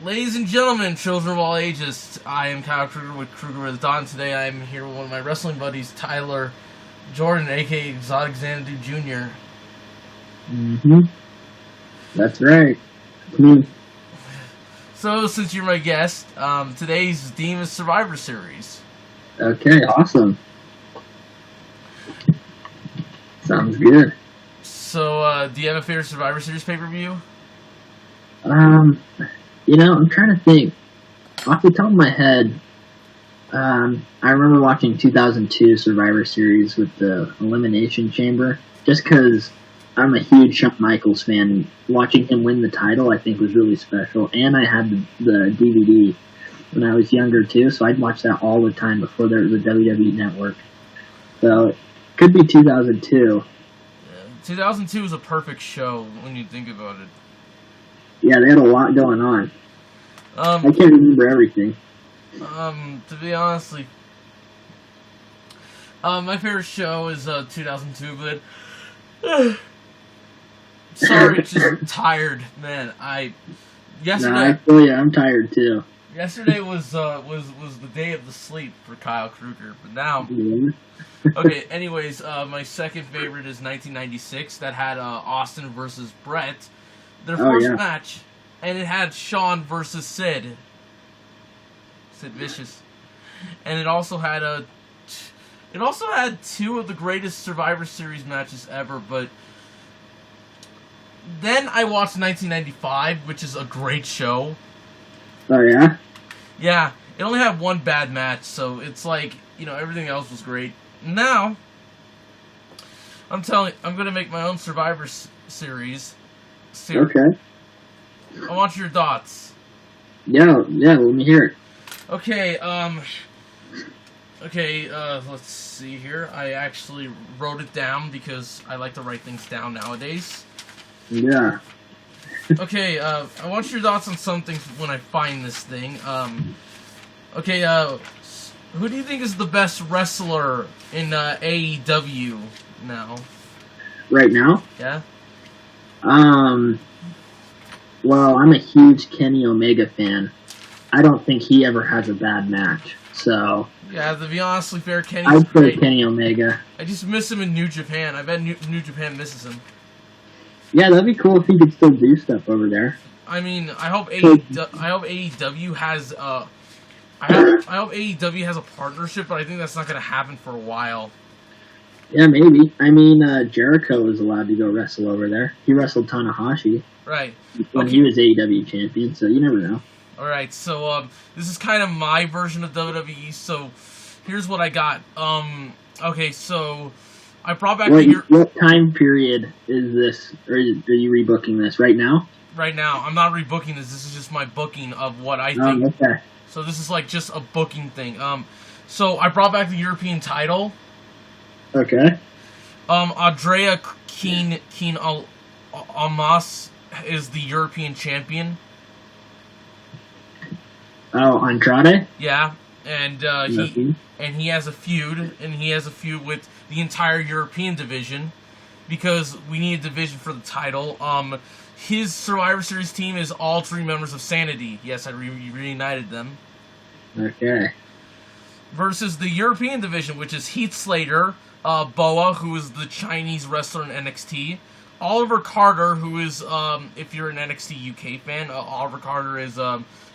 Ladies and gentlemen, children of all ages, I am Kyle Krueger with Krueger with Dawn. Today I am here with one of my wrestling buddies, Tyler Jordan, aka Exotic Xanadu Jr. That's right. Me. So, since you're my guest, today's theme is Survivor Series. Okay, awesome. Sounds good. So, do you have a favorite Survivor Series pay-per-view? I'm trying to think. Off the top of my head, I remember watching 2002 Survivor Series with the Elimination Chamber, just because I'm a huge Shawn Michaels fan. Watching him win the title, I think, was really special. And I had the DVD when I was younger, too, so I'd watch that all the time before there was a WWE Network. So, it could be 2002. 2002 is a perfect show when you think about it. Yeah, they had a lot going on. I can't remember everything. To be honestly, my favorite show is 2002, but sorry, just tired, man. I feel ya, I'm tired too. Yesterday was the day of the sleep for Kyle Krueger, but now. Okay. Anyways, my second favorite is 1996. That had Austin versus Brett, their first match, and it had Shawn versus Sid Vicious, and it also had two of the greatest Survivor Series matches ever. But then I watched 1995, which is a great show. Oh yeah. Yeah, it only had one bad match, so it's like, everything else was great. Now, I'm gonna make my own Survivor Series. Okay. I want your thoughts. Yeah, let me hear it. Okay, let's see here. I actually wrote it down because I like to write things down nowadays. Yeah. Okay, I want your thoughts on something when I find this thing. Who do you think is the best wrestler in AEW now? Right now? Yeah? Well, I'm a huge Kenny Omega fan. I don't think he ever has a bad match, so... Yeah, to be honestly fair, Kenny's I'd say great. Kenny Omega. I just miss him in New Japan. I bet New Japan misses him. Yeah, that'd be cool if he could still do stuff over there. I mean, I hope AEW has I hope AEW has a partnership, but I think that's not going to happen for a while. Yeah, maybe. I mean, Jericho was allowed to go wrestle over there. He wrestled Tanahashi. Right. When he was AEW champion, so you never know. Alright, so, this is kind of my version of WWE, so here's what I got. Okay, so I brought back what time period is this, or are you rebooking this right now? Right now. I'm not rebooking this. This is just my booking of what I think. Okay. So this is like just a booking thing. So I brought back the European title. Okay. Andrea Keen Almas is the European champion. Oh, Andrade? Yeah, and he has a feud, with the entire European division because we need a division for the title. His Survivor Series team is all three members of Sanity. Yes, I reunited them. Okay. Versus the European division, which is Heath Slater, Boa, who is the Chinese wrestler in NXT, Oliver Carter, who is, if you're an NXT UK fan, Oliver Carter is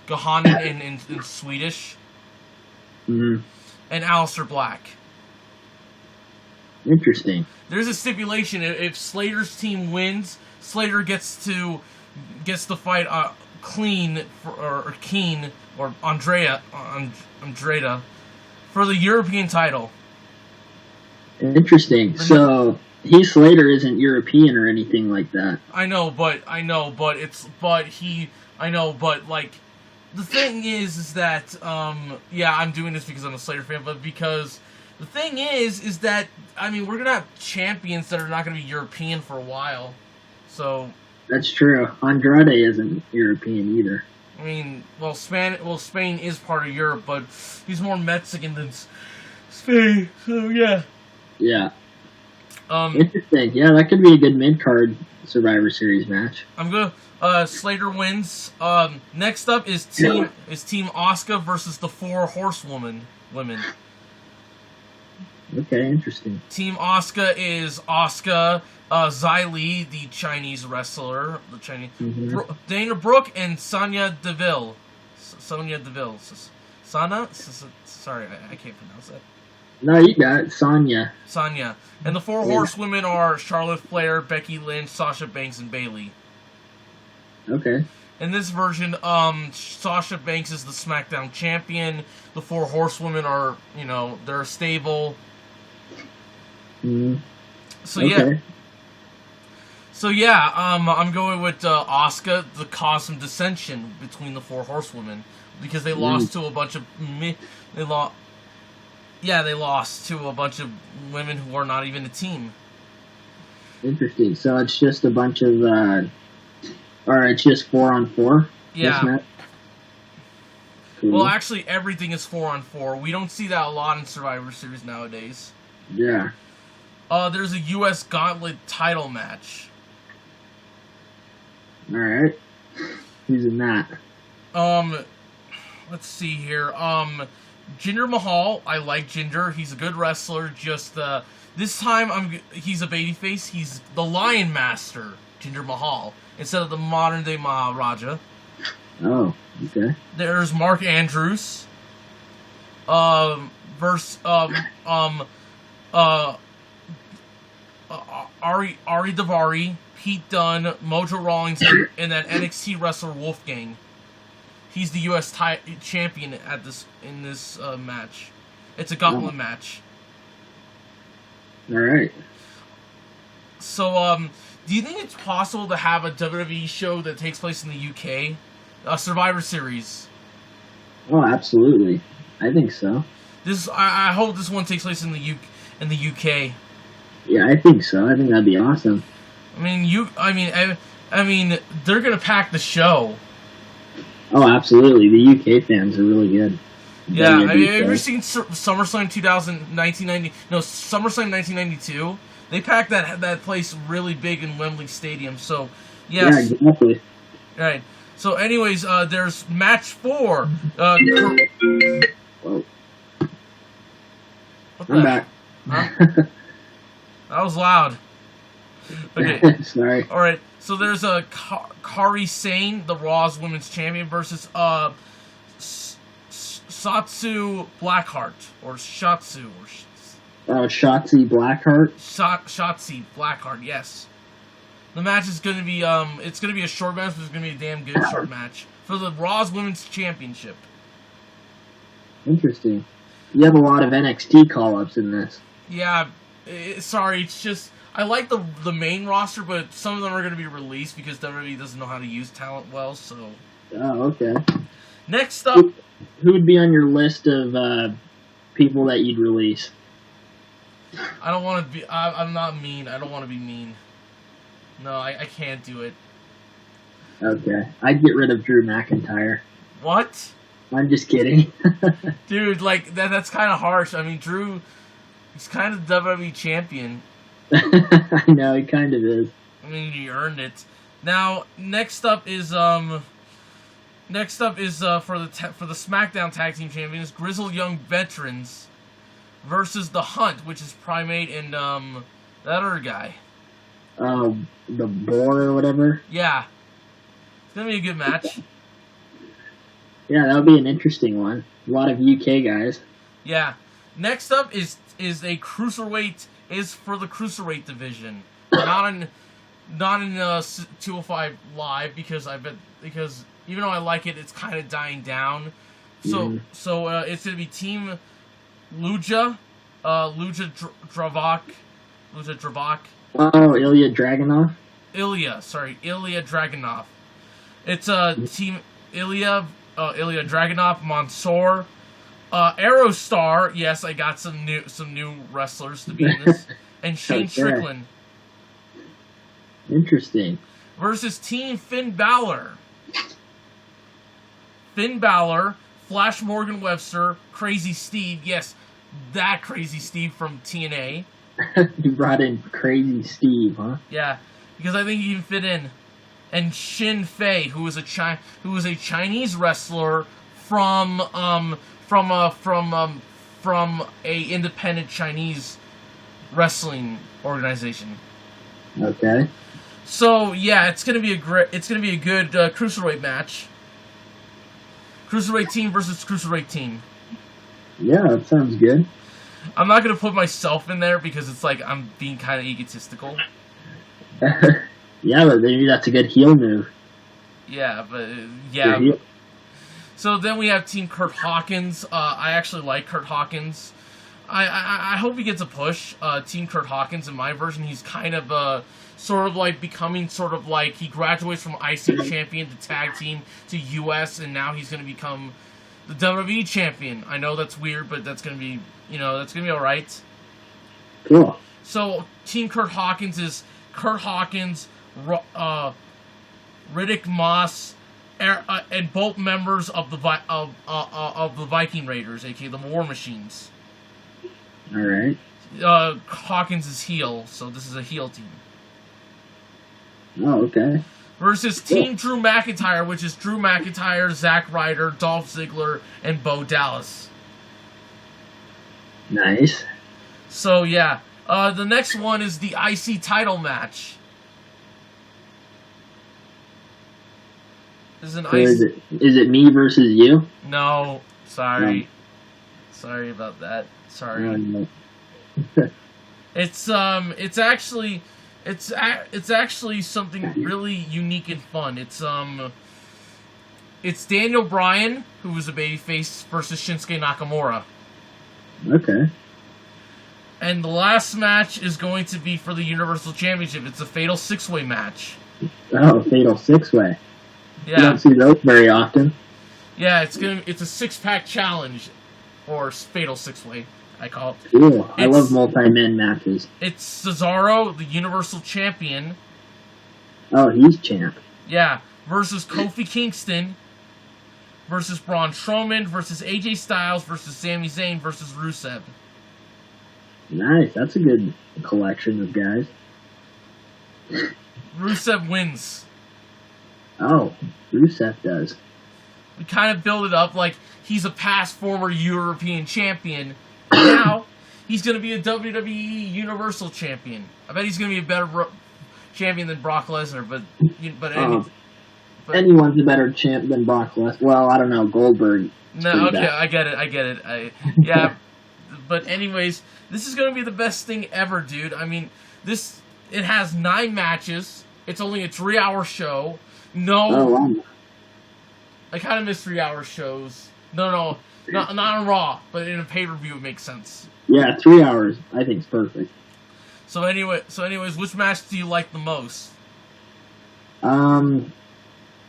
Gahanen in Swedish, and Aleister Black. Interesting. There's a stipulation: if Slater's team wins, Slater gets to fight Keen or Andrada for the European title. Interesting. So Heath Slater isn't European or anything like that. I know, but like the thing is that I'm doing this because I'm a Slater fan, but because the thing is that we're gonna have champions that are not gonna be European for a while, so. That's true. Andrade isn't European either. I mean, Spain is part of Europe, but he's more Mexican than Spain, so yeah. Yeah. Interesting. Yeah, that could be a good mid-card Survivor Series match. I'm gonna Slater wins. Next up is Team Asuka versus the Four Horsewomen women. Okay, interesting. Team Asuka is Asuka, Xia Li, the Chinese wrestler, Dana Brooke, and Sonya Deville. Sonya Deville. Sana? Sorry, I can't pronounce that. No, you got it. Sonya. Sonya. And the Four Horsewomen are Charlotte Flair, Becky Lynch, Sasha Banks, and Bayley. Okay. In this version, Sasha Banks is the SmackDown champion. The Four Horsewomen are, they're stable. Mm-hmm. So yeah. So yeah, I'm going with Asuka to cause some dissension between the Four Horsewomen because they lost to a bunch of they lost to a bunch of women who are not even a team. Interesting. So it's just a bunch of, or it's just 4-on-4. Yeah. Cool. Well, actually, everything is 4-on-4. We don't see that a lot in Survivor Series nowadays. Yeah. There's a U.S. Gauntlet title match. All right. Who's in that? Let's see here. Jinder Mahal. I like Jinder. He's a good wrestler. Just this time, he's a babyface. He's the Lion Master, Jinder Mahal, instead of the modern day Maharaja. Oh, okay. There's Mark Andrews. Versus Ari Daivari, Pete Dunne, Mojo Rawlings, and then NXT wrestler Wolfgang. He's the U.S. champion in this match. It's a gauntlet match. All right. So, do you think it's possible to have a WWE show that takes place in the UK, a Survivor Series? Oh, absolutely. I think so. I hope this one takes place in the UK. Yeah, I think so. I think that'd be awesome. I mean, they're gonna pack the show. Oh, absolutely. The UK fans are really good. Yeah, have you ever seen SummerSlam 1990? No, SummerSlam 1992. They packed that place really big in Wembley Stadium. So, yes. Yeah, exactly. Right. So, anyways, there's match 4. Whoa. I'm back. Huh? That was loud. Okay. Sorry. All right. So there's a Kairi Sane, the Raw's Women's Champion, versus Satsu Blackheart or Shatsu Shotzi Blackheart. Shotzi Blackheart. Yes. The match is going to be it's going to be a short match, but it's going to be a damn good short match for the Raw's Women's Championship. Interesting. You have a lot of NXT call-ups in this. Yeah. Sorry, it's just I like the main roster, but some of them are going to be released because WWE doesn't know how to use talent well. So. Oh, okay. Next up, who would be on your list of people that you'd release? I don't want to be. I'm not mean. I don't want to be mean. No, I can't do it. Okay, I'd get rid of Drew McIntyre. What? I'm just kidding. Dude, like that's kind of harsh. I mean, Drew. He's kind of WWE champion. I know, he kind of is. I mean, he earned it. Now, next up is for the SmackDown Tag Team Champions, Grizzled Young Veterans versus The Hunt, which is Primate and that other guy. The Boar or whatever. Yeah, it's gonna be a good match. Yeah, that'll be an interesting one. A lot of UK guys. Yeah. Next up is a cruiserweight for the cruiserweight division, not in 205 Live because even though I like it, it's kind of dying down. So it's gonna be Team Luja, Luja Dravak. Oh, Ilya Dragunov. Ilya Dragunov. It's Team Ilya Dragunov, Mansoor. Aerostar, yes, I got some new wrestlers to be in this, and Shane Strickland. Interesting. Versus Team Finn Balor. Finn Balor, Flash Morgan Webster, Crazy Steve, yes, that Crazy Steve from TNA, You brought in Crazy Steve, huh? Yeah, because I think he can fit in. And Shin Fei, who is a Chinese wrestler from a independent Chinese wrestling organization. Okay. So yeah, it's gonna be a good cruiserweight match. Cruiserweight team versus cruiserweight team. Yeah, that sounds good. I'm not gonna put myself in there because it's like I'm being kind of egotistical. Yeah, but maybe that's a good heel move. Yeah, but yeah. So then we have Team Kurt Hawkins. I actually like Kurt Hawkins. I hope he gets a push. Team Kurt Hawkins, in my version, he's kind of sort of like becoming sort of like he graduates from IC champion to tag team to US, and now he's going to become the WWE champion. I know that's weird, but that's going to be all right. Cool. So Team Kurt Hawkins is Kurt Hawkins, Riddick Moss, and both members of the Viking Raiders, aka the War Machines. All right. Hawkins is heel, so this is a heel team. Oh, okay. Versus Team Drew McIntyre, which is Drew McIntyre, Zack Ryder, Dolph Ziggler, and Bo Dallas. Nice. So yeah, the next one is the IC title match. Is it me versus you? No, sorry. Sorry about that. Sorry. No. It's actually something really unique and fun. It's Daniel Bryan, who was a babyface, versus Shinsuke Nakamura. Okay. And the last match is going to be for the Universal Championship. It's a Fatal 6-Way match. Oh, Fatal 6-Way. Yeah. You don't see those very often. Yeah, it's a 6-pack challenge, or Fatal 6-Way, I call it. Cool. I love multi-man matches. It's Cesaro, the Universal Champion. Oh, he's champ. Yeah, versus Kofi Kingston, versus Braun Strowman, versus AJ Styles, versus Sami Zayn, versus Rusev. Nice. That's a good collection of guys. Rusev wins. Oh, Rusev does. We kind of build it up like he's a past former European champion. Now, he's going to be a WWE Universal Champion. I bet he's going to be a better champion than Brock Lesnar, but anyone's a better champ than Brock Lesnar. Well, I don't know, Goldberg. No, okay, I get it. Yeah, but anyways, this is going to be the best thing ever, dude. I mean, it has 9 matches. It's only a 3-hour show. No. Oh, wow. I kind of miss 3-hour shows. No, not on Raw, but in a pay-per-view it makes sense. Yeah, 3 hours. I think it's perfect. So anyways, which match do you like the most? I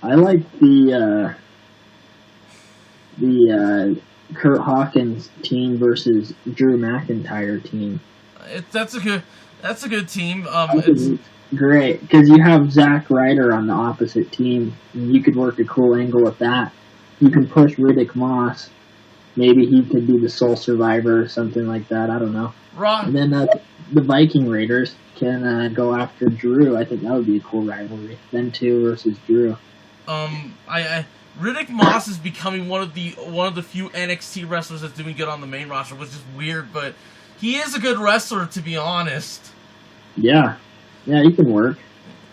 like the Kurt Hawkins team versus Drew McIntyre team. That's a good team. It's great because you have Zack Ryder on the opposite team, and you could work a cool angle with that. You can push Riddick Moss. Maybe he could be the sole survivor or something like that. I don't know. And then the Viking Raiders can go after Drew. I think that would be a cool rivalry. Them two versus Drew. Riddick Moss is becoming one of the few NXT wrestlers that's doing good on the main roster, which is weird, but he is a good wrestler, to be honest. Yeah, he can work.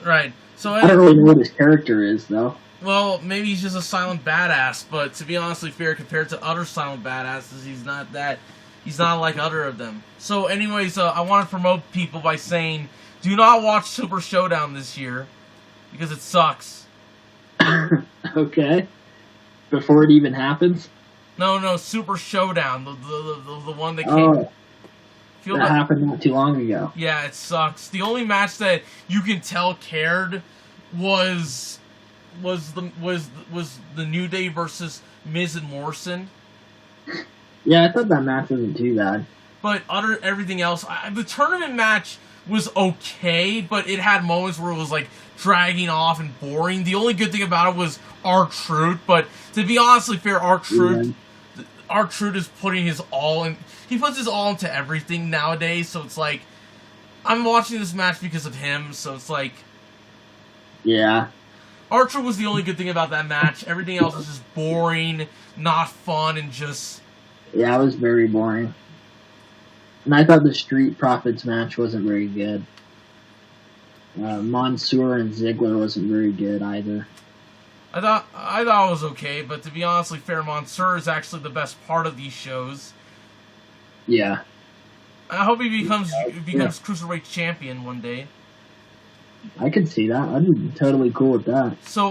Right. So I don't really know what his character is, though. Well, maybe he's just a silent badass, but to be honestly fair, compared to other silent badasses, he's not like other of them. So anyways, I want to promote people by saying, do not watch Super Showdown this year, because it sucks. Okay. Before it even happens? No, Super Showdown, the one that came... That happened not too long ago. Yeah, it sucks. The only match that you can tell cared was the New Day versus Miz and Morrison. Yeah, I thought that match wasn't too bad. But everything else, the tournament match was okay, but it had moments where it was like dragging off and boring. The only good thing about it was R-Truth, but to be honestly fair, R-Truth is putting his all in. He puts his all into everything nowadays, so it's like I'm watching this match because of him, so it's like... Yeah. Archer was the only good thing about that match. Everything else was just boring, not fun, and just... Yeah, it was very boring. And I thought the Street Profits match wasn't very good. Mansoor and Ziggler wasn't very good either. I thought it was okay, but to be honestly fair, Mansoor is actually the best part of these shows. Yeah. I hope he becomes Cruiserweight champion one day. I could see that. I'd be totally cool with that. So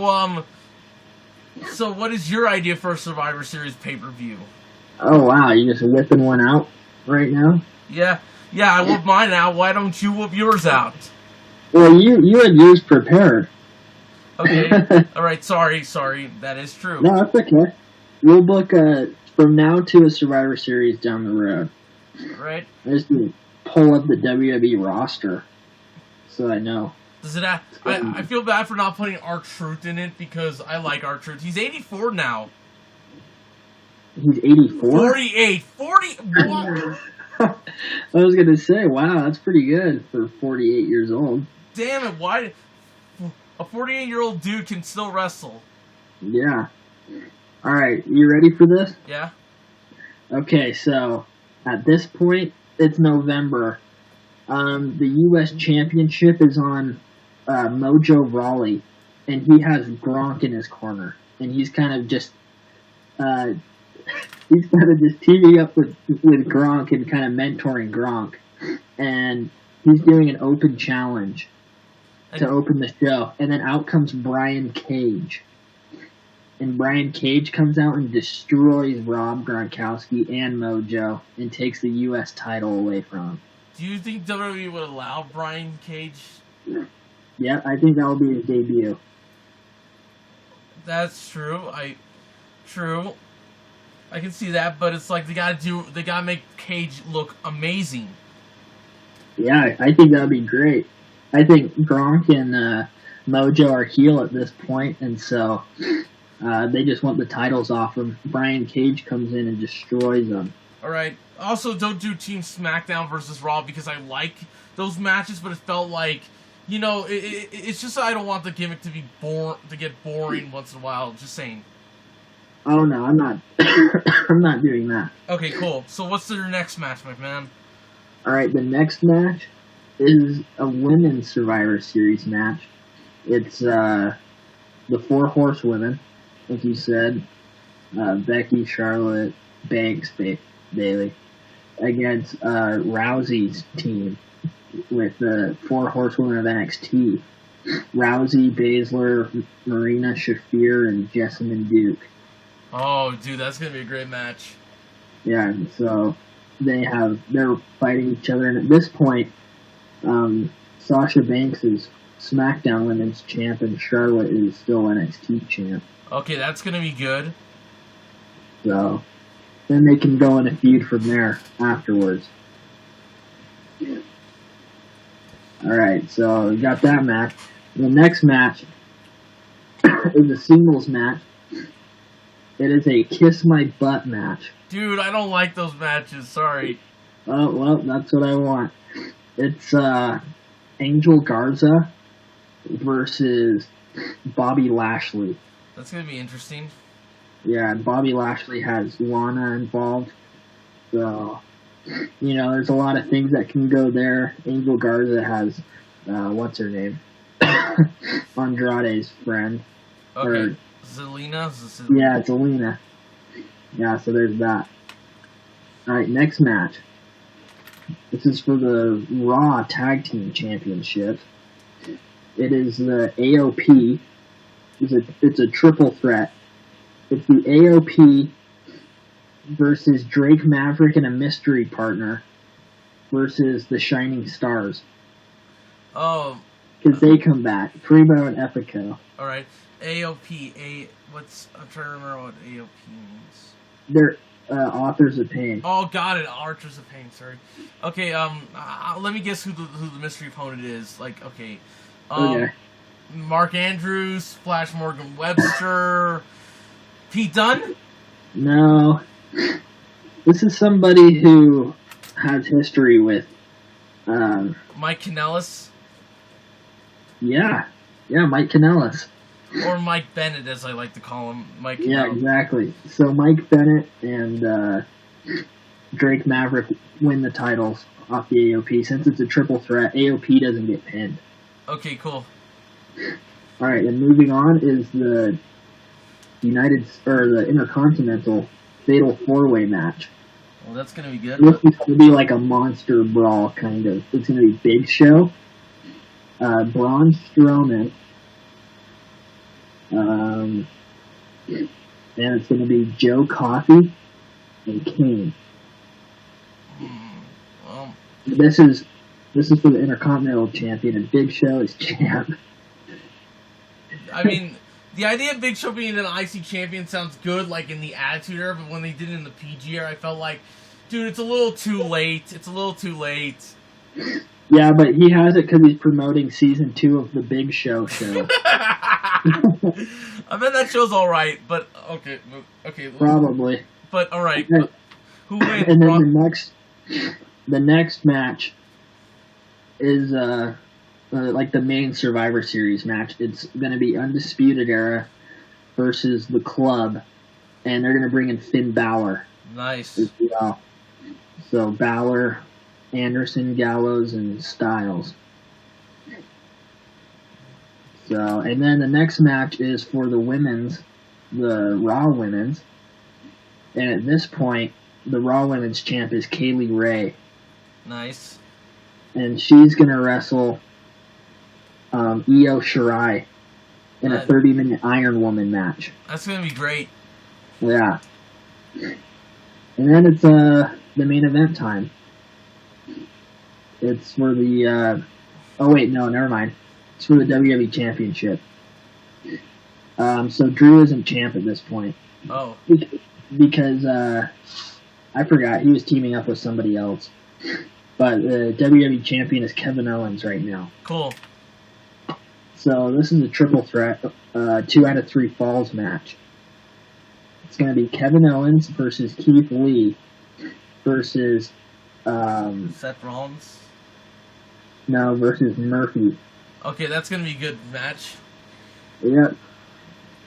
what is your idea for a Survivor Series pay-per-view? Oh, wow. You just whipping one out right now? Yeah, I whip mine out. Why don't you whip yours out? Well, you had yours prepared. Okay. All right. Sorry. That is true. No, that's okay. We'll book from now to a Survivor Series down the road. Right. I just need to pull up the WWE roster so I know. Does it have... I feel bad for not putting R-Truth in it because I like R-Truth. He's 84 now. He's 84? 48. 40... What? I was going to say, wow, that's pretty good for 48 years old. Damn it, why... A 48-year-old dude can still wrestle. Yeah. Alright, you ready for this? Yeah. Okay, so, at this point, it's November. The U.S. Championship is on Mojo Rawley, and he has Gronk in his corner. And he's kind of just... he's kind of just teaming up with Gronk and kind of mentoring Gronk. And he's doing an open challenge to open the show. And then out comes Brian Cage. And Brian Cage comes out and destroys Rob Gronkowski and Mojo and takes the U.S. title away from him. Do you think WWE would allow Brian Cage? Yeah, I think that'll be his debut. That's true. True. I can see that, but it's like they gotta make Cage look amazing. Yeah, I think that'd be great. I think Gronk and Mojo are heel at this point, and so they just want the titles off him. Brian Cage comes in and destroys them. Alright. Also, don't do Team SmackDown versus Raw because I like those matches, but it felt like, you know, it's just that I don't want the gimmick to be to get boring once in a while. Just saying. Oh no, I'm not. I'm not doing that. Okay, cool. So what's your next match, my man? All right, the next match is a women's Survivor Series match. It's the 4 horsewomen, like you said, Becky, Charlotte, Banks, Bailey, against Rousey's team with the 4 horsewomen of NXT. Rousey, Baszler, Marina Shafir, and Jessamine Duke. Oh, dude, that's gonna be a great match. Yeah, so they're fighting each other, and at this point, Sasha Banks is SmackDown Women's Champ, and Charlotte is still NXT Champ. Okay, that's gonna be good. So then they can go in a feud from there afterwards. Alright, so we got that match. The next match is a singles match. It is a Kiss My Butt match. Dude, I don't like those matches, sorry. Oh, well, that's what I want. It's Angel Garza versus Bobby Lashley. That's gonna be interesting. Yeah, Bobby Lashley has Lana involved. So, you know, there's a lot of things that can go there. Angel Garza has, what's her name? Andrade's friend. Okay. Zelina? Yeah, Zelina. Yeah, so there's that. Alright, next match. This is for the Raw Tag Team Championship. It is the AOP. It's a triple threat. It's the AOP versus Drake Maverick and a mystery partner versus the Shining Stars. Oh. Because they come back. Primo and Epico. Alright. AOP. I'm trying to remember what AOP means. They're Authors of Pain. Oh, got it. Archers of Pain, sorry. Okay, let me guess who the mystery opponent is. Like, okay. Okay. Mark Andrews, Flash Morgan Webster, Pete Dunne? No. This is somebody who has history with Mike Kanellis. Yeah, Mike Kanellis. Or Mike Bennett, as I like to call him. Mike. Yeah, exactly. So Mike Bennett and Drake Maverick win the titles off the AOP. Since it's a triple threat, AOP doesn't get pinned. Okay, cool. All right, and moving on is the the Intercontinental Fatal 4-Way match. Well, that's gonna be good. This is going to be like a monster brawl, kind of. It's going to be Big Show, Braun Strowman. And it's going to be Joe Coffey and Kane. Well, This is for the Intercontinental Champion, and Big Show is champ. I mean, the idea of Big Show being an IC champion sounds good, like in the Attitude Era, but when they did it in the PG era, I felt like, dude, it's a little too late. It's a little too late. Yeah, but he has it because he's promoting season 2 of the Big Show show. I bet that show's all right, but okay. Probably. But all right, Okay. Who wins? And then the next match is like the main Survivor Series match. It's going to be Undisputed Era versus the Club, and they're going to bring in Finn Balor. Nice. As well. So Balor, Anderson, Gallows, and Styles. So, and then the next match is for the women's, the Raw women's. And at this point, the Raw women's champ is Kaylee Ray. Nice. And she's going to wrestle Io Shirai in a 30-minute Iron Woman match. That's going to be great. Yeah. And then it's the main event time. It's for the... oh, wait, no, never mind. It's for the WWE Championship. So Drew isn't champ at this point. Oh. Because, I forgot, he was teaming up with somebody else. But the WWE Champion is Kevin Owens right now. Cool. So this is a triple threat, 2 out of 3 falls match. It's going to be Kevin Owens versus Keith Lee versus... Seth Rollins? No, versus Murphy. Okay, that's going to be a good match. Yep.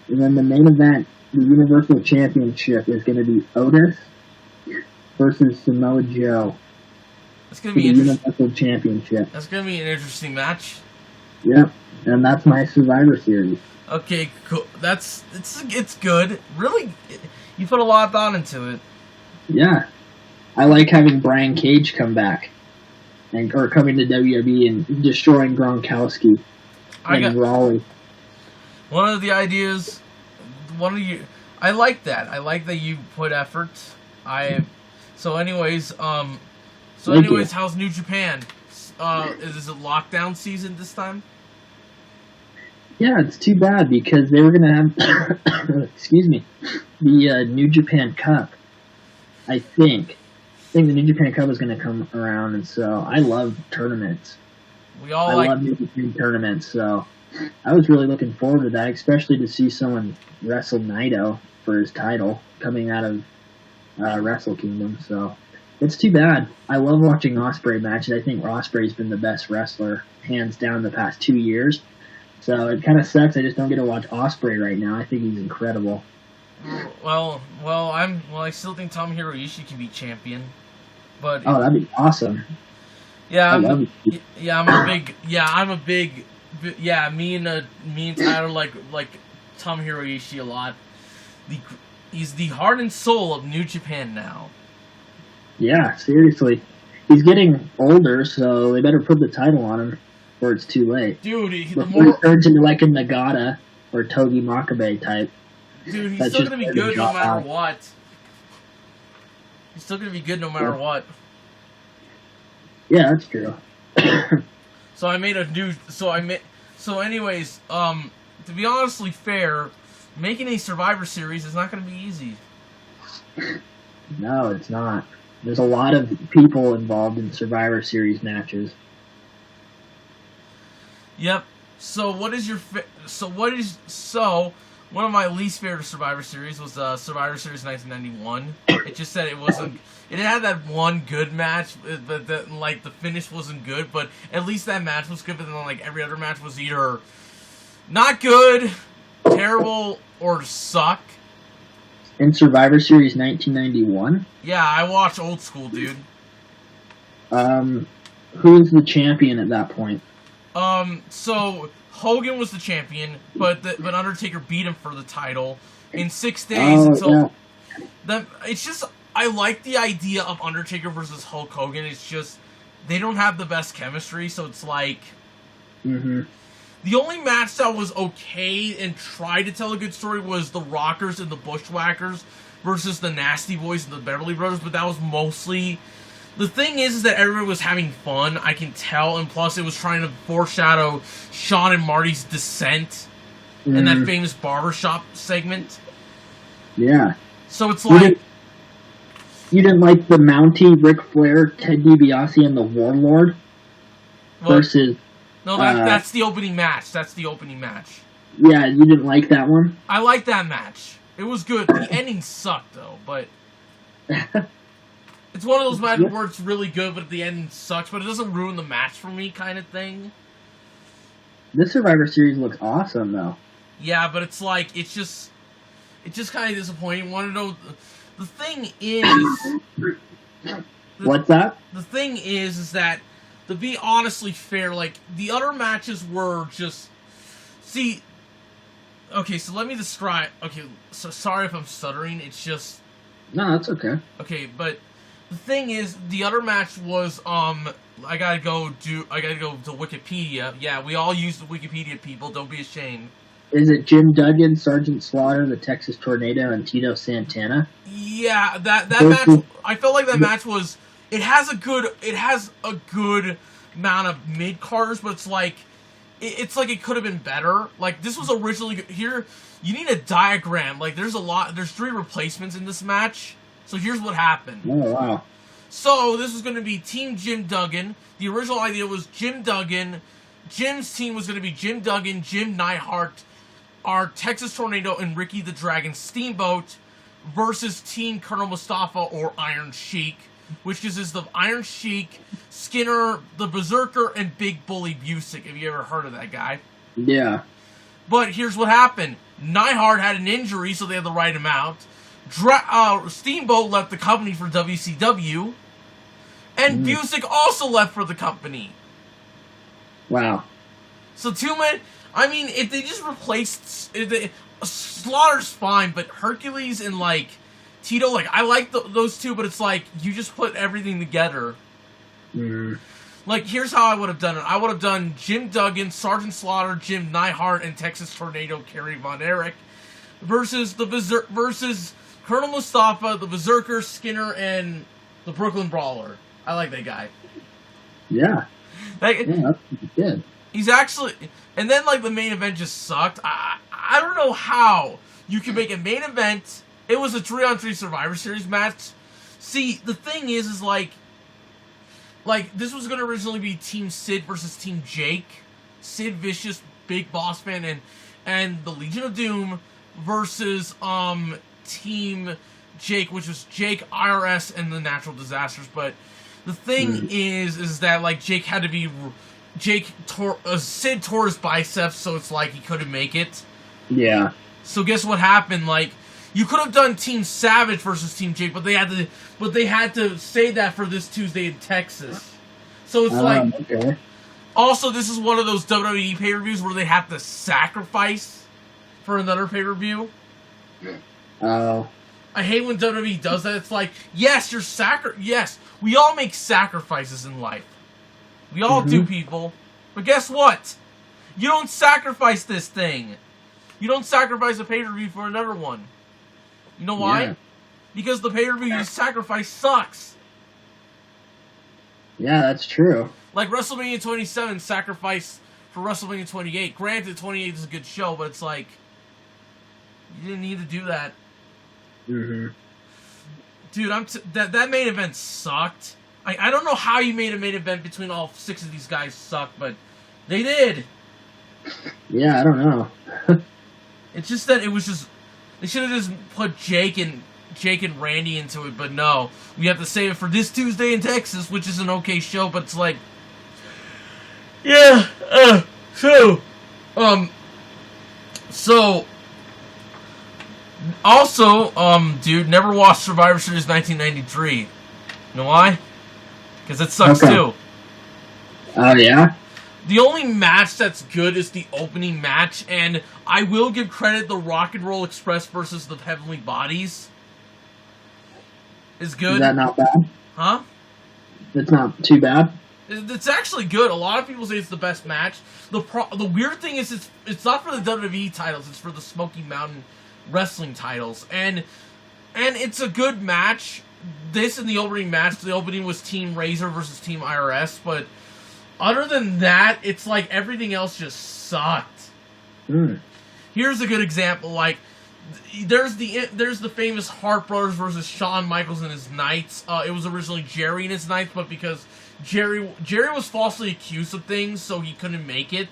And then the main event, the Universal Championship, is going to be Otis versus Samoa Joe. That's going to be the Universal Championship. That's going to be an interesting match. Yep. And that's my Survivor Series. Okay, cool. It's good. Really, you put a lot of thought into it. Yeah. I like having Brian Cage come back. Or coming to WWE and destroying Gronkowski and Raleigh. One of the ideas, I like that. I like that you put effort. So anyways, how's New Japan? Is it lockdown season this time? Yeah, it's too bad because they were gonna have, excuse me, the New Japan Cup. I think the New Japan Cup is going to come around, and so I love tournaments. I love New Japan tournaments, so I was really looking forward to that, especially to see someone wrestle Naito for his title coming out of Wrestle Kingdom. So it's too bad. I love watching Ospreay matches. I think Ospreay's been the best wrestler, hands down, the past 2 years. So it kind of sucks. I just don't get to watch Ospreay right now. I think he's incredible. Well, I still think Tomohiro Ishii can be champion. But that'd be awesome. Yeah, I'm a big. Me and Tyler like Tomohiro Ishii a lot. He's the heart and soul of New Japan now. Yeah, seriously. He's getting older, so they better put the title on him, or it's too late. Dude, he turns into like a Nagata or Togi Makabe type. Dude, he's still gonna be good no matter what. He's still gonna be good no matter what. Yeah, that's true. So anyways, to be honestly fair, making a Survivor Series is not gonna be easy. No, it's not. There's a lot of people involved in Survivor Series matches. Yep. So One of my least favorite Survivor Series was Survivor Series 1991. It just said it wasn't. It had that one good match, but like the finish wasn't good. But at least that match was good. But then like every other match was either not good, terrible, or suck. In Survivor Series 1991. Yeah, I watch old school, dude. Who's the champion at that point? So Hogan was the champion, but Undertaker beat him for the title in 6 days until. Yeah. It's just I like the idea of Undertaker versus Hulk Hogan. It's just they don't have the best chemistry, so it's like. Mm-hmm. The only match that was okay and tried to tell a good story was the Rockers and the Bushwhackers versus the Nasty Boys and the Beverly Brothers, but that was mostly. The thing is that everybody was having fun, I can tell, and plus it was trying to foreshadow Shawn and Marty's descent in that famous barbershop segment. Yeah. So it's like... You didn't like the Mountie, Ric Flair, Ted DiBiase, and the Warlord versus... No, that's the opening match. That's the opening match. Yeah, you didn't like that one? I liked that match. It was good. The ending sucked, though, but... It's one of those matches where it's really good, but the ending sucks, but it doesn't ruin the match for me kind of thing. This Survivor Series looks awesome, though. Yeah, but it's like, it's just kind of disappointing. You want to know, the thing is... What's that? The thing is that, to be honestly fair, like, the other matches were just... See, okay, so let me describe... Okay, so sorry if I'm stuttering, it's just... No, that's okay. Okay, but... The thing is, the other match was, I gotta go to Wikipedia. Yeah, we all use the Wikipedia, people. Don't be ashamed. Is it Jim Duggan, Sergeant Slaughter, the Texas Tornado, and Tito Santana? Yeah, that match, I felt like that match was, it has a good amount of mid-carders, but it's like it could have been better. Like, this was originally, here, you need a diagram. Like, there's 3 replacements in this match. So here's what happened. Oh, wow. So this was going to be Team Jim Duggan. The original idea was Jim Duggan. Jim's team was going to be Jim Duggan, Jim Neidhart, our Texas Tornado, and Ricky the Dragon Steamboat versus Team Colonel Mustafa or Iron Sheik, which consists of Iron Sheik, Skinner, the Berserker, and Big Bully Busick. Have you ever heard of that guy? Yeah. But here's what happened. Neidhart had an injury, so they had to write him out. Steamboat left the company for WCW, and Busick also left for the company. Wow. So I mean, if they just replaced... Slaughter's fine, but Hercules and, like, Tito, like, I like those two, but it's like, you just put everything together. Like, here's how I would have done it. I would have done Jim Duggan, Sergeant Slaughter, Jim Neidhart, and Texas Tornado, Kerry Von Erich, versus Colonel Mustafa, the Berserker, Skinner, and the Brooklyn Brawler. I like that guy. Yeah. Like, yeah, that's good. He's actually... And then, like, the main event just sucked. I don't know how you can make a main event. It was a 3-on-3 Survivor Series match. See, the thing is like, this was going to originally be Team Sid versus Team Jake. Sid Vicious, Big Boss Man, and the Legion of Doom versus, Team Jake, which was Jake, IRS, and the Natural Disasters. But the thing is that, like, Jake had to be... Sid tore his biceps, so it's like he couldn't make it. Yeah. So guess what happened? Like, you could have done Team Savage versus Team Jake, but they had to say that for this Tuesday in Texas. So it's like... Okay. Also, this is one of those WWE pay-per-views where they have to sacrifice for another pay-per-view. Oh. I hate when WWE does that. It's like, yes, yes, we all make sacrifices in life. We all do, people. But guess what? You don't sacrifice this thing. You don't sacrifice a pay-per-view for another one. You know why? Yeah. Because the pay-per-view you sacrifice sucks. Yeah, that's true. Like WrestleMania 27 sacrificed for WrestleMania 28. Granted, 28 is a good show, but it's like, you didn't need to do that. Dude, that main event sucked. I don't know how you made a main event between all 6 of these guys suck, but they did. Yeah, I don't know. It's just that it was just they should have just put Jake and Randy into it, but no, we have to save it for this Tuesday in Texas, which is an okay show, but it's like, yeah, so also, dude, never watched Survivor Series 1993. You know why? Because it sucks too. Oh yeah. The only match that's good is the opening match, and I will give credit, the Rock and Roll Express versus the Heavenly Bodies is good. Is that not bad? Huh? It's not too bad? It's actually good. A lot of people say it's the best match. The weird thing is it's not for the WWE titles, it's for the Smoky Mountain Wrestling titles. And it's a good match. This and the opening match, the opening was Team Razor versus Team IRS, but other than that, it's like everything else just sucked. Here's a good example. Like, there's the famous Hart Brothers versus Shawn Michaels and his Knights. It was originally Jerry and his Knights, but because Jerry was falsely accused of things, so he couldn't make it.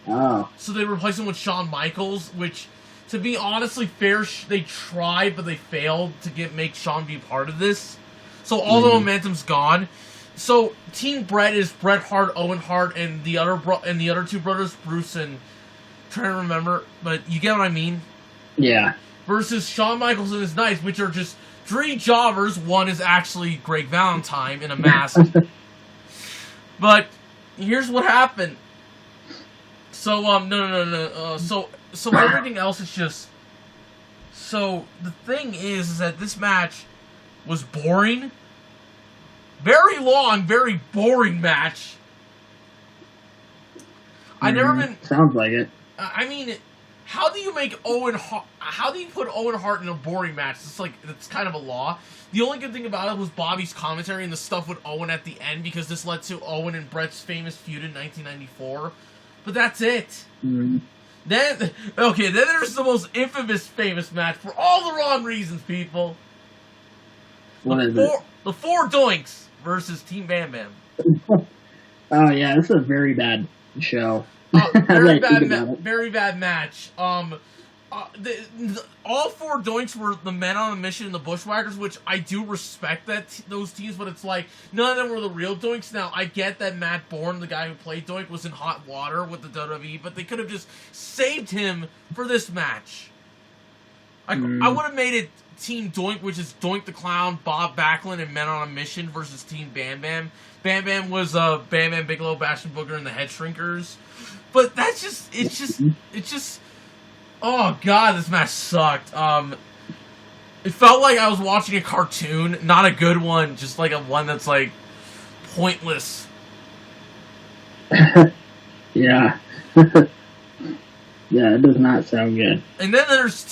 Oh. So they replaced him with Shawn Michaels, which, to be honestly fair, they tried, but they failed to make Shawn be part of this. So all the momentum's gone. So Team Bret is Bret Hart, Owen Hart, and the other two brothers, Bruce and, trying to remember, but you get what I mean. Yeah. Versus Shawn Michaels and his Knights, which are just three jobbers. One is actually Greg Valentine in a mask. But here's what happened. So no. So everything else is just. So the thing is that this match was boring. Very long, very boring match. I never been. Sounds like it. I mean, how do you make Owen? How do you put Owen Hart in a boring match? It's kind of a law. The only good thing about it was Bobby's commentary and the stuff with Owen at the end, because this led to Owen and Bret's famous feud in 1994. But that's it. Then there's the most infamous famous match for all the wrong reasons, people. What is it? The Four Doinks versus Team Bam Bam. Oh yeah, this is a very bad show. Very bad match. All Four Doinks were the Men on a Mission and the Bushwhackers, which I do respect those teams, but it's like none of them were the real Doinks. Now I get that Matt Bourne, the guy who played Doink, was in hot water with the WWE, but they could have just saved him for this match. I would have made it Team Doink, which is Doink the Clown, Bob Backlund, and Men on a Mission versus Team Bam Bam. Bam Bam was Bam Bam Bigelow, Bastion Booger, and the Head Shrinkers. But it's just. Oh god, this match sucked. It felt like I was watching a cartoon, not a good one, just like a one that's like pointless. Yeah. Yeah, it does not sound good. And then there's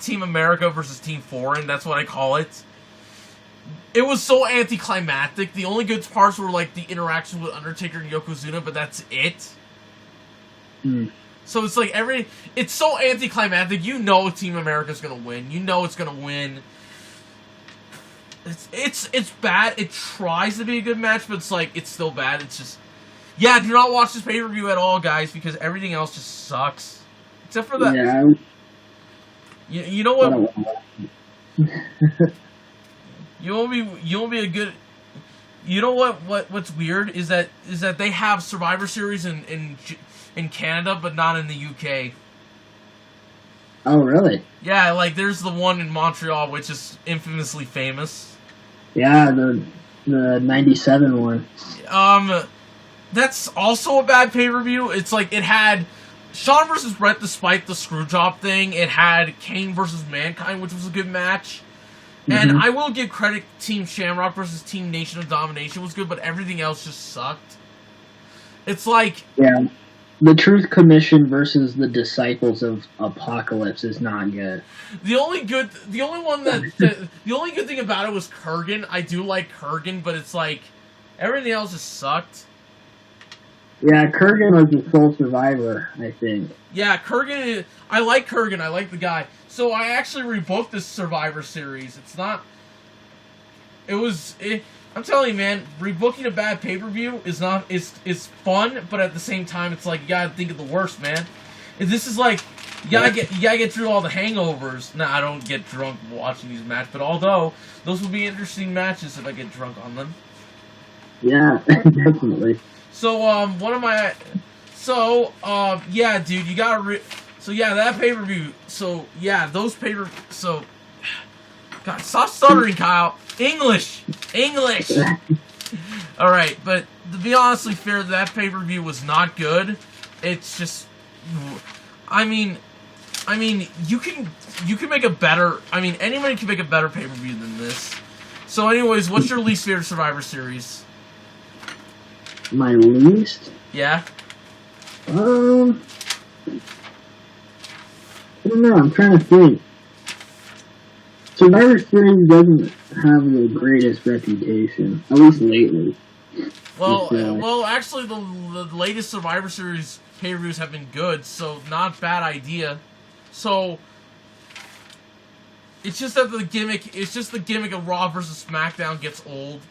Team America versus Team Foreign. That's what I call it. It was so anticlimactic. The only good parts were like the interaction with Undertaker and Yokozuna, but that's it. So it's like it's so anticlimactic. You know Team America's gonna win. You know it's gonna win. It's bad. It tries to be a good match, but it's still bad. It's just. Yeah, do not watch this pay-per-view at all, guys, because everything else just sucks. Except for that. Yeah. You know what? You won't be a good. You know what's weird is that they have Survivor Series in Canada, but not in the UK. Oh, really? Yeah, like there's the one in Montreal, which is infamously famous. Yeah, the 97 one. That's also a bad pay-per-view. It's like it had Shawn versus Bret despite the screwjob thing. It had Kane versus Mankind, which was a good match. And I will give credit, Team Shamrock versus Team Nation of Domination was good, but everything else just sucked. It's like... Yeah, the Truth Commission versus the Disciples of Apocalypse is not good. The only good thing about it was Kurgan. I do like Kurgan, but it's like, everything else just sucked. Yeah, Krueger was the sole survivor, I think. Yeah, Kurgan. I like Kurgan. I like the guy. So I actually rebooked this Survivor Series. It's not. I'm telling you, man. Rebooking a bad pay-per-view is not. It's fun, but at the same time, it's like you gotta think of the worst, man. This is like You gotta get through all the hangovers. Nah, I don't get drunk watching these matches, but although those will be interesting matches if I get drunk on them. Yeah, definitely. So, yeah, dude, you gotta so yeah, that pay-per-view, so yeah, those so, God, stop stuttering, Kyle. English! Alright, but to be honestly fair, that pay-per-view was not good. It's just, I mean, you can make a better, anybody can make a better pay-per-view than this. So anyways, what's your least favorite Survivor Series? My least? Yeah? I don't know, I'm trying to think. Survivor Series doesn't have the greatest reputation, at least lately. Well, actually, the latest Survivor Series pay-per-views have been good, so not bad idea. So, it's just that the gimmick of Raw versus SmackDown gets old.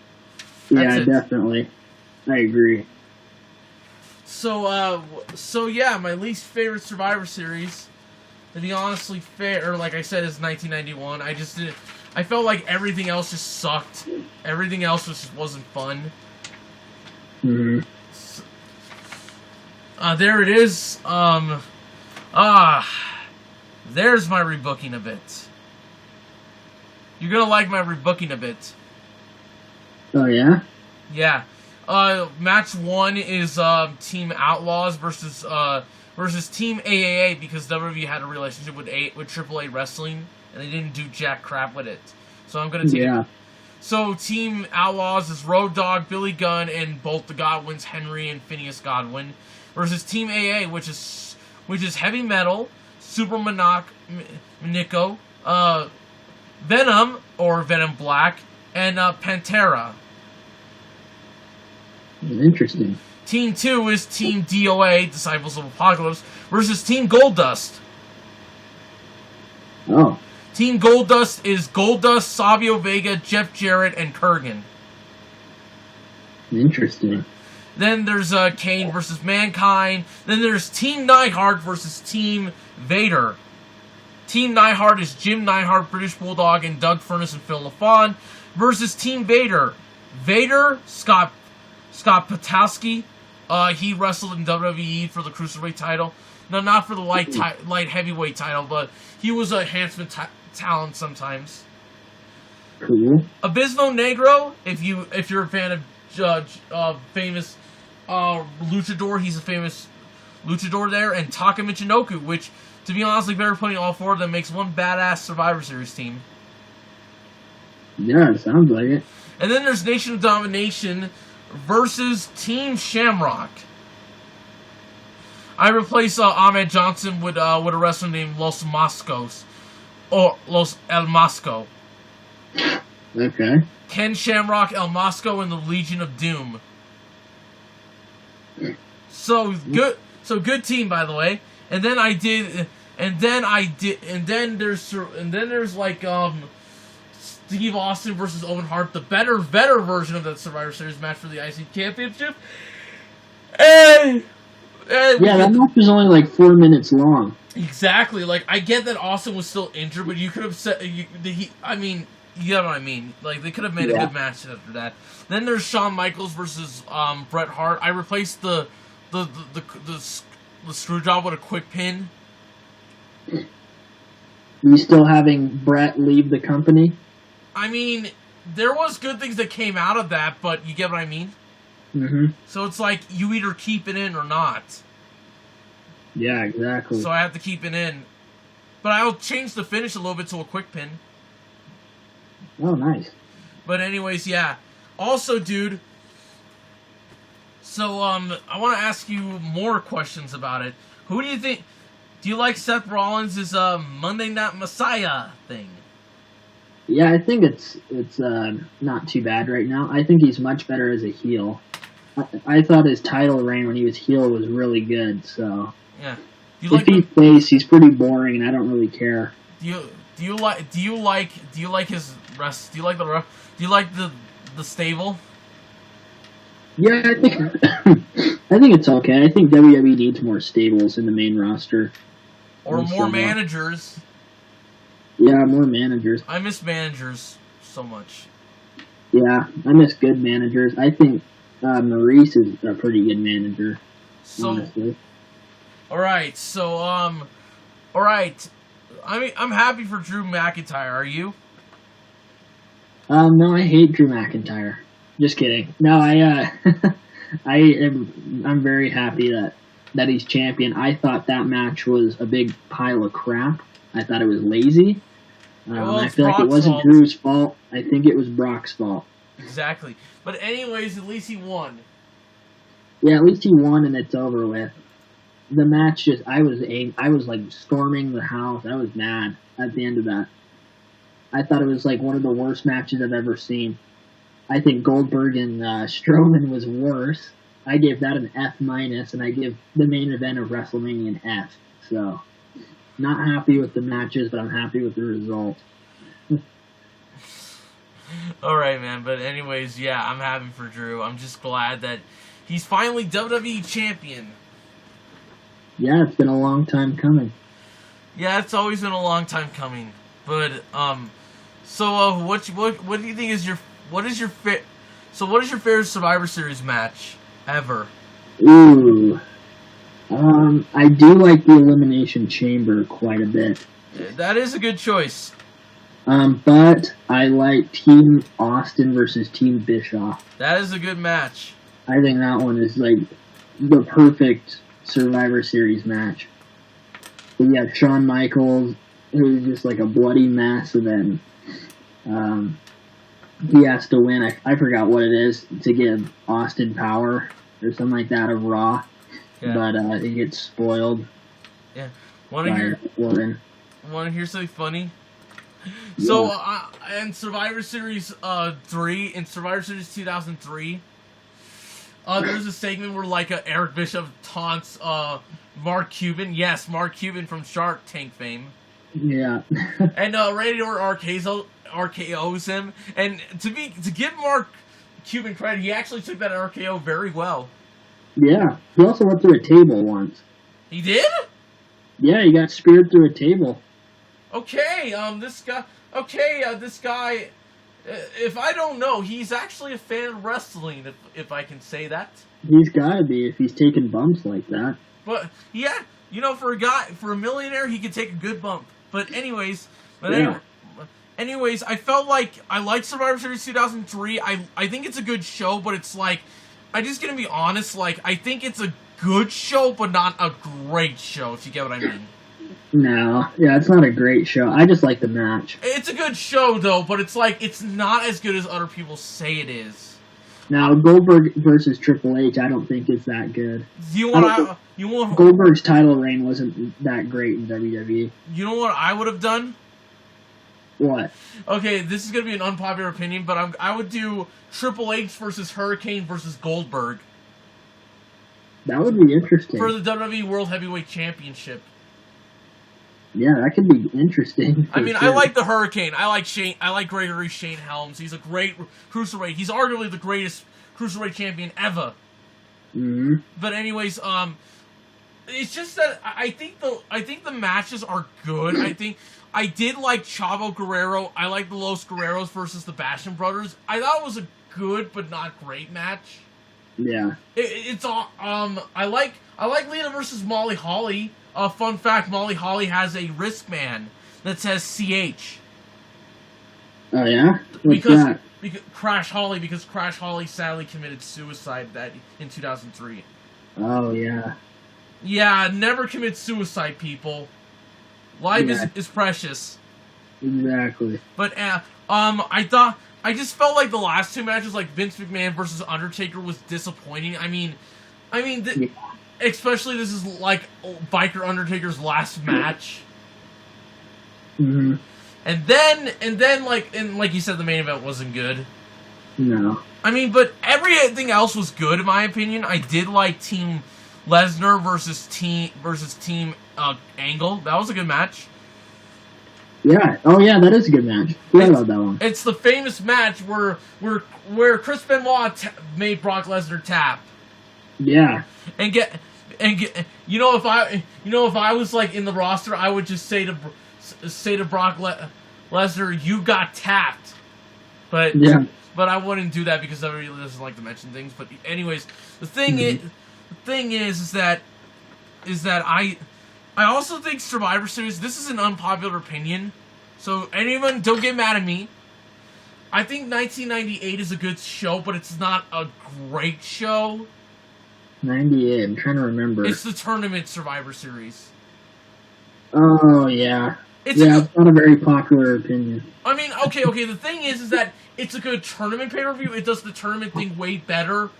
Yeah, definitely. I agree. So yeah, my least favorite Survivor Series, to be honestly fair, like I said, is 1991. I felt like everything else just sucked. Everything else just wasn't fun. Mm-hmm. There it is. There's my rebooking a bit. You're gonna like my rebooking a bit. Oh, yeah? Yeah. Match 1 is Team Outlaws versus Team AAA, because WWE had a relationship with AAA Wrestling, and they didn't do jack crap with it. So I'm gonna take it. So Team Outlaws is Road Dogg, Billy Gunn, and both the Godwins, Henry and Phineas Godwin, versus Team AA, which is Heavy Metal, Super Manico, Venom or Venom Black, and Pantera. Interesting. Team 2 is Team DOA, Disciples of Apocalypse, versus Team Goldust. Oh. Team Goldust is Goldust, Savio Vega, Jeff Jarrett, and Kurgan. Interesting. Then there's Kane versus Mankind. Then there's Team Neidhart versus Team Vader. Team Neidhart is Jim Neidhart, British Bulldog, and Doug Furnace and Phil LaFon, versus Team Vader. Vader, Scott Patowski. He wrestled in WWE for the Cruiserweight title. No, not for the light heavyweight title, but he was a enhancement talent sometimes. Cool. Abismo Negro, if you're a fan of famous luchador, he's a famous luchador there, and Taka Michinoku, which, to be honest, if they're putting all four of them, makes one badass Survivor Series team. Yeah, it sounds like it. And then there's Nation of Domination versus Team Shamrock. I replace Ahmed Johnson with a wrestler named Los Moscos, or Los El Mosco. Okay. Ken Shamrock, El Mosco, and the Legion of Doom. So good team, by the way. And then there's like Steve Austin versus Owen Hart, the better version of that Survivor Series match for the IC Championship. And yeah, that match was only like 4 minutes long. Exactly. Like, I get that Austin was still injured, but you could have said, you know what I mean. Like, they could have made a good match after that. Then there's Shawn Michaels versus Bret Hart. I replaced the screw job with a quick pin. You still having Bret leave the company? I mean, there was good things that came out of that, but you get what I mean? Mm-hmm. So it's like, you either keep it in or not. Yeah, exactly. So I have to keep it in. But I'll change the finish a little bit to a quick pin. Oh, nice. But anyways, yeah. Also, dude, so I want to ask you more questions about it. Who do you think... Do you like Seth Rollins' Monday Night Messiah thing? Yeah, I think it's not too bad right now. I think he's much better as a heel. I thought his title reign when he was heel was really good. So yeah, if he's face, he's pretty boring, and I don't really care. Do you like his rest? Do you like the stable? Yeah, I think I think it's okay. I think WWE needs more stables in the main roster. Or more managers. Yeah, more managers. I miss managers so much. Yeah, I miss good managers. I think Maurice is a pretty good manager. So, honestly. all right. I'm happy for Drew McIntyre. Are you? No, I hate Drew McIntyre. Just kidding. No, I'm very happy that he's champion. I thought that match was a big pile of crap. I thought it was lazy. I feel like it wasn't Drew's fault. I think it was Brock's fault. Exactly. But anyways, at least he won. Yeah, at least he won and it's over with. The match I was like storming the house. I was mad at the end of that. I thought it was like one of the worst matches I've ever seen. I think Goldberg and Strowman was worse. I gave that an F-, and I give the main event of WrestleMania an F. So, not happy with the matches, but I'm happy with the result. All right, man. But anyways, yeah, I'm happy for Drew. I'm just glad that he's finally WWE champion. Yeah, it's been a long time coming. Yeah, it's always been a long time coming. But so what do you think is what is your favorite Survivor Series match ever? Ooh. I do like the Elimination Chamber quite a bit. That is a good choice. But I like Team Austin versus Team Bischoff. That is a good match. I think that one is like the perfect Survivor Series match. We have Shawn Michaels, who's just like a bloody mess, and then he has to win. I forgot what it is to give Austin power or something like that of Raw. Yeah. But it gets spoiled. Yeah. Want to hear something funny? Yeah. So in Survivor Series 3, in Survivor Series 2003, there's a segment where like Eric Bischoff taunts Mark Cuban. Yes, Mark Cuban from Shark Tank fame. Yeah. And Randy Orton RKO's him. And to give Mark Cuban credit, he actually took that RKO very well. Yeah. He also went through a table once. He did? Yeah, he got speared through a table. Okay, this guy, if I don't know, he's actually a fan of wrestling, if I can say that. He's gotta be if he's taking bumps like that. But, yeah, for a millionaire, he could take a good bump. But anyways, I felt like I liked Survivor Series 2003. I think it's a good show, but it's like, I'm just gonna be honest, like, I think it's a good show, but not a great show, if you get what I mean. No, yeah, it's not a great show. I just like the match. It's a good show, though, but it's like, it's not as good as other people say it is. Now, Goldberg versus Triple H, I don't think it's that good. Goldberg's title reign wasn't that great in WWE. You know what I would have done? What? Okay, this is going to be an unpopular opinion, but I would do Triple H versus Hurricane versus Goldberg. That would be interesting. For the WWE World Heavyweight Championship. Yeah, that could be interesting. I mean, sure. I like the Hurricane. I like Gregory Shane Helms. He's a great cruiserweight. He's arguably the greatest cruiserweight champion ever. Mm-hmm. But anyways, it's just that I think the matches are good. I did like Chavo Guerrero. I like the Los Guerreros versus the Bastion Brothers. I thought it was a good but not great match. Yeah. I like Lita versus Molly Holly. Fun fact, Molly Holly has a wristband that says CH. Oh, yeah? What's that? Because Crash Holly sadly committed suicide in 2003. Oh, yeah. Yeah, never commit suicide, people. Life is precious. Exactly. But, I just felt like the last two matches, like Vince McMahon versus Undertaker, was disappointing. Especially this is like Biker Undertaker's last match. Mm-hmm. And then like you said, the main event wasn't good. No. But everything else was good in my opinion. I did like Team Lesnar versus Team Angle. That was a good match. Yeah. Oh yeah, that is a good match. I love that one. It's the famous match where Chris Benoit made Brock Lesnar tap. Yeah. And if I was like in the roster, I would just say to Brock Lesnar, "You got tapped," but I wouldn't do that because everybody doesn't like to mention things. But anyways, the thing is that I also think Survivor Series. This is an unpopular opinion, so anyone don't get mad at me. I think 1998 is a good show, but it's not a great show. 98. I'm trying to remember. It's the tournament Survivor Series. Oh yeah. It's not a very popular opinion. I mean, okay. The thing is that it's a good tournament pay-per-view. It does the tournament thing way better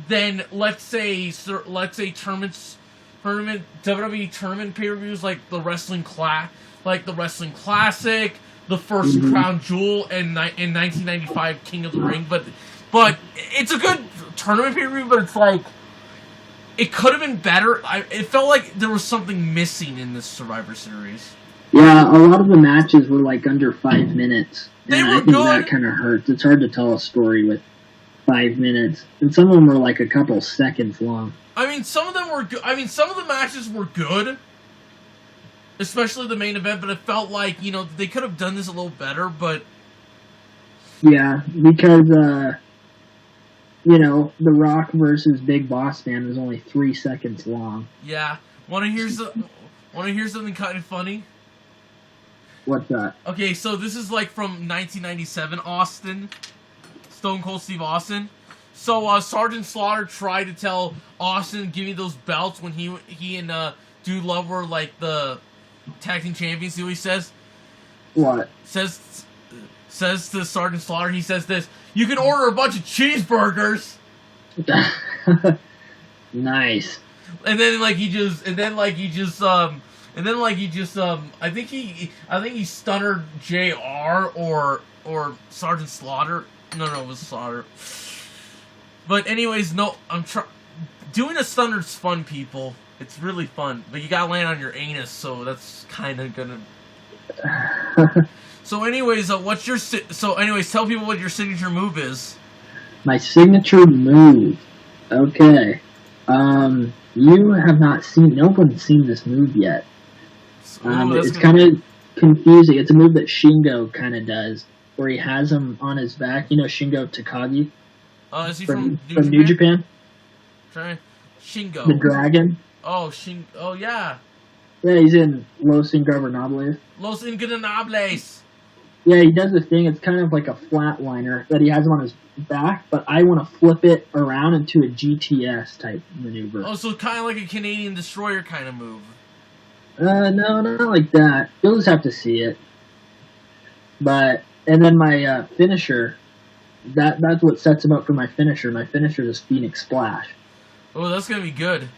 than let's say WWE tournament pay-per-views like the Wrestling Classic, the first Crown Jewel, and in 1995 King of the Ring. But it's a good tournament pay-per-view. But it's like it could have been better. It felt like there was something missing in this Survivor Series. Yeah, a lot of the matches were like under 5 minutes. They were I think good. That kind of hurts. It's hard to tell a story with 5 minutes, and some of them were like a couple seconds long. I mean, some of them were good. I mean, some of the matches were good, especially the main event. But it felt like they could have done this a little better. But yeah, because The Rock versus Big Boss Man was only 3 seconds long. Yeah, want to hear something kind of funny? What's that? Okay, so this is like from 1997 Austin, Stone Cold Steve Austin. So Sergeant Slaughter tried to tell Austin, "Give me those belts," when he and Dude Love were like the tag team champions. See what he says? What? Says to Sergeant Slaughter, he says this: "You can order a bunch of cheeseburgers." Nice. I think he stuttered JR or Sergeant Slaughter. No, it was Slaughter. But anyways, no, doing a stunner's fun, people. It's really fun, but you gotta land on your anus, so that's kind of gonna. So anyways, tell people what your signature move is. My signature move. Okay. You have not seen. No one's seen this move yet. It's kind of confusing. It's a move that Shingo kind of does, where he has him on his back. You know Shingo Takagi? Is he from New Japan? Shingo. The Dragon? Oh, Oh, yeah. Yeah, he's in Los Ingobernables. Los Ingobernables. Yeah, he does this thing. It's kind of like a flatliner that he has him on his back, but I want to flip it around into a GTS type maneuver. Oh, so kind of like a Canadian Destroyer kind of move. No, not like that. You'll just have to see it. And then my finisher, that's what sets him up for my finisher. My finisher is Phoenix Splash. Oh, that's going to be good.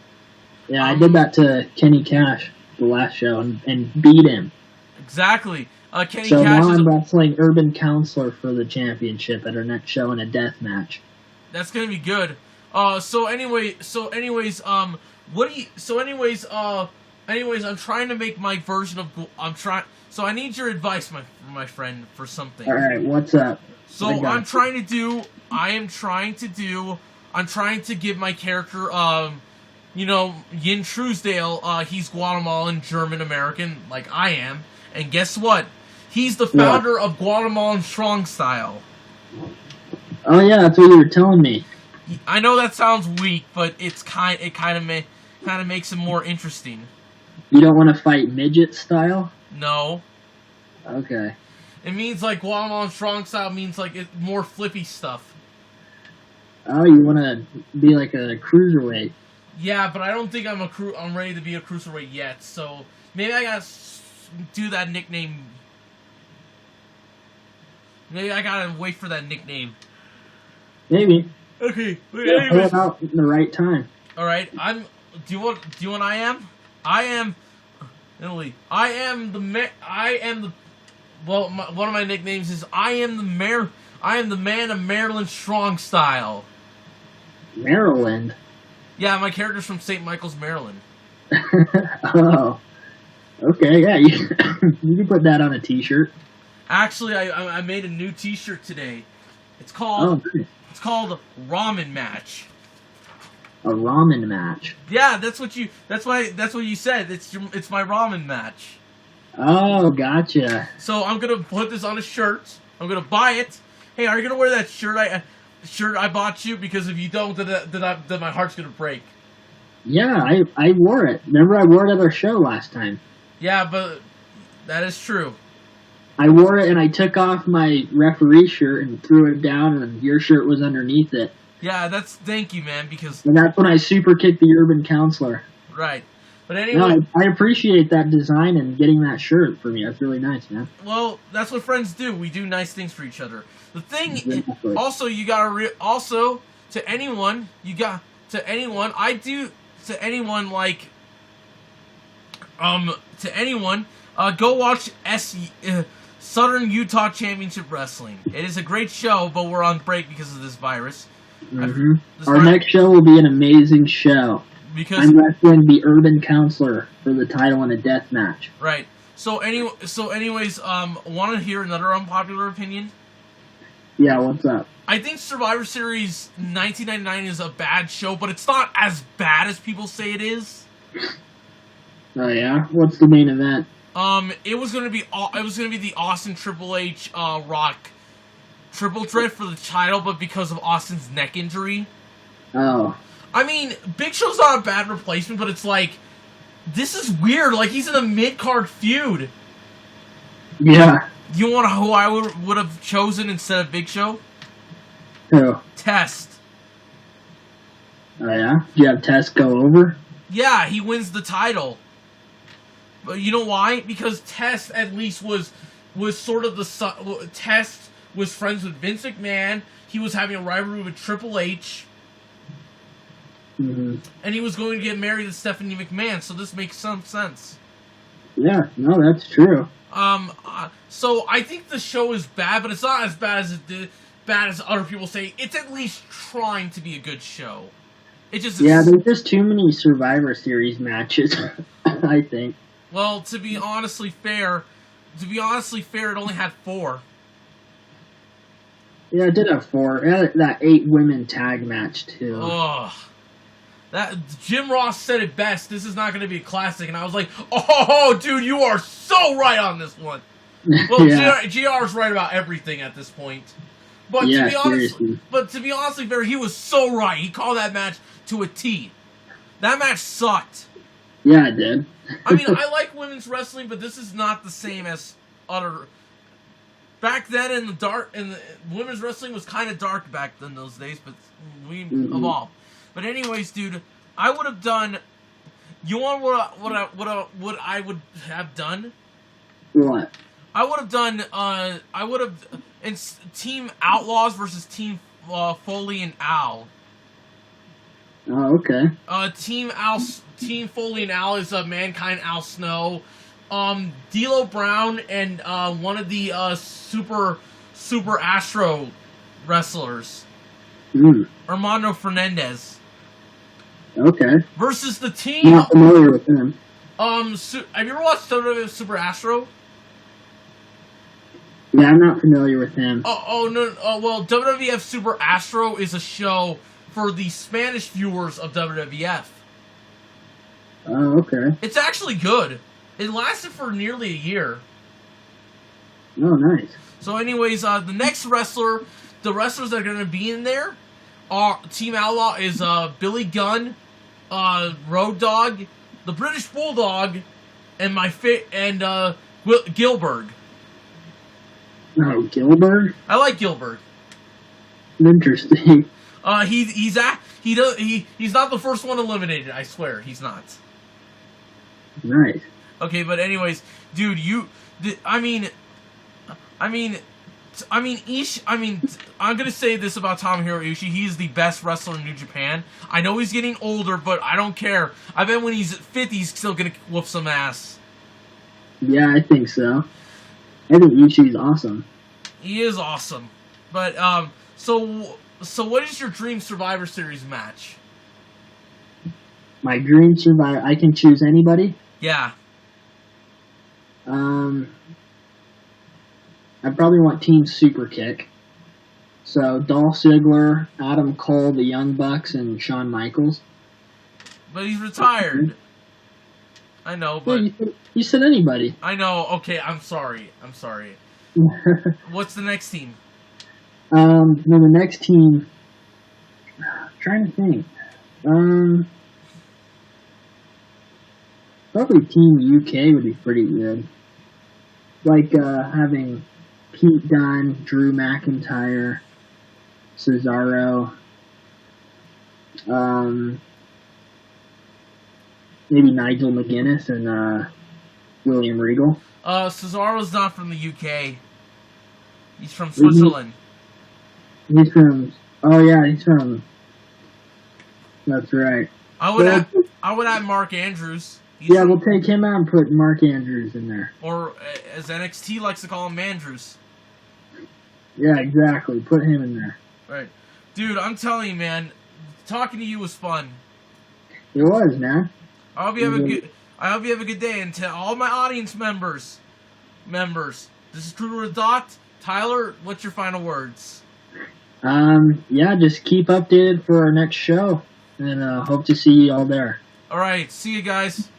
Yeah, I did that to Kenny Cash the last show and beat him. Exactly. Kenny so Cash now I'm wrestling Urban Counselor for the championship at our next show in a death match. That's going to be good. Anyways, I'm trying to make my version of. So I need your advice, my friend, for something. All right, what's up? So I'm trying to give my character, Yin Truesdale. He's Guatemalan, German American, like I am. And guess what? He's the founder of Guatemalan Strong Style. Oh yeah, that's what you were telling me. I know that sounds weak, but it kind of makes him more interesting. You don't want to fight midget style? No. Okay. It means like Guatemalan Strong Style means like more flippy stuff. Oh, you want to be like a cruiserweight? Yeah, but I don't think I'm ready to be a cruiserweight yet. So maybe I gotta do that nickname. Maybe I gotta wait for that nickname. Maybe. Okay. Pull it out in the right time. All right. Do you want I am? I am. Italy. I am the. Well, one of my nicknames is I am the mayor. I am the man of Maryland Strong Style. Maryland. Yeah, my character's from St. Michael's, Maryland. Oh. Okay, yeah, you can put that on a T-shirt. Actually, I made a new T-shirt today. It's called Ramen Match. A ramen match. Yeah, that's what you said. It's my ramen match. Oh, gotcha. So I'm gonna put this on a shirt. I'm gonna buy it. Hey, are you gonna wear that shirt I bought you? Because if you don't, then my heart's gonna break. Yeah, I wore it. Remember, I wore it at our show last time. Yeah, but that is true. I wore it and I took off my referee shirt and threw it down, and your shirt was underneath it. Yeah, thank you, man, because... And that's when I super kicked the Urban Counselor. Right. But anyway... No, I appreciate that design and getting that shirt for me. That's really nice, man. Well, that's what friends do. We do nice things for each other. The thing... Exactly. Also, you gotta... Also, to anyone, I do... To anyone, like... To anyone, go watch Southern Utah Championship Wrestling. It is a great show, but we're on break because of this virus. Mm-hmm. Our next show will be an amazing show. Because I'm wrestling the Urban Counselor for the title in a death match. Right. So anyways, want to hear another unpopular opinion? Yeah, what's up? I think Survivor Series 1999 is a bad show, but it's not as bad as people say it is. Oh yeah, what's the main event? It was gonna be the Austin Triple H Rock triple threat for the title, but because of Austin's neck injury. Oh. I mean, Big Show's not a bad replacement, but it's like, this is weird. Like, he's in a mid-card feud. Yeah. You want who I would have chosen instead of Big Show? Who? Test. Oh yeah? Did you have Test go over? Yeah, he wins the title. But you know why? Because Test at least was sort of the... Test was friends with Vince McMahon. He was having a rivalry with Triple H. Mm-hmm. And he was going to get married to Stephanie McMahon, so this makes some sense. Yeah, no, that's true. So I think the show is bad, but it's not as bad as other people say. It's at least trying to be a good show. There's just too many Survivor Series matches, I think. Well, to be honestly fair, it only had 4. Yeah, it did have 4. It had that 8 women tag match too. Ugh. That Jim Ross said it best. This is not going to be a classic, and I was like, "Oh, dude, you are so right on this one." Well, yeah. GR's right about everything at this point. But yeah, to be honestly fair, he was so right. He called that match to a T. That match sucked. Yeah, it did. I mean, I like women's wrestling, but this is not the same as other. Back then, women's wrestling was kind of dark back then those days, but we evolved. But anyways, dude, I would have done. You want what I would have done? What? I would have done. I would have in Team Outlaws versus Team Foley and Al. Oh, okay. Team Foley and Al is Mankind, Al Snow, D'Lo Brown, and one of the Super Astro wrestlers, Armando Fernandez. Okay. Versus the team. Not familiar with him. Have you ever watched WWE Super Astro? Yeah, I'm not familiar with him. Well, WWF Super Astro is a show for the Spanish viewers of WWF. Oh, okay. It's actually good. It lasted for nearly a year. Oh, nice. So anyways, the next wrestlers that are going to be in there are Team Outlaw is Billy Gunn, Road Dogg, the British Bulldog, and Gilbert. Oh, Gilbert? I like Gilbert. Interesting. He's not the first one eliminated. I swear, he's not. Nice. Okay, but anyways, dude, I'm gonna say this about Tomohiro Ishii. He's the best wrestler in New Japan. I know he's getting older, but I don't care. I bet when he's 50, he's still gonna whoop some ass. Yeah, I think so. I think Ishii's awesome. He is awesome. But, so what is your dream Survivor Series match? My dream Survivor... I can choose anybody? Yeah. I probably want Team Superkick. So, Dolph Ziggler, Adam Cole, the Young Bucks, and Shawn Michaels. But he's retired. I know, but you said anybody. I know. Okay, I'm sorry. What's the next team? Then the next team. I'm trying to think. Probably Team UK would be pretty good. Like having Pete Dunne, Drew McIntyre, Cesaro. Maybe Nigel McGuinness and William Regal. Cesaro's not from the UK. He's from Switzerland. He's from. Oh yeah, he's from. That's right. I would add Mark Andrews. We'll take him out and put Mark Andrews in there. Or, as NXT likes to call him, Mandrews. Yeah, exactly. Put him in there. Right. Dude, I'm telling you, man, talking to you was fun. It was, man. I hope you have a good day. And to all my audience members, this is Krueger the Dot. Tyler, what's your final words? Yeah, just keep updated for our next show. And hope to see you all there. All right. See you guys.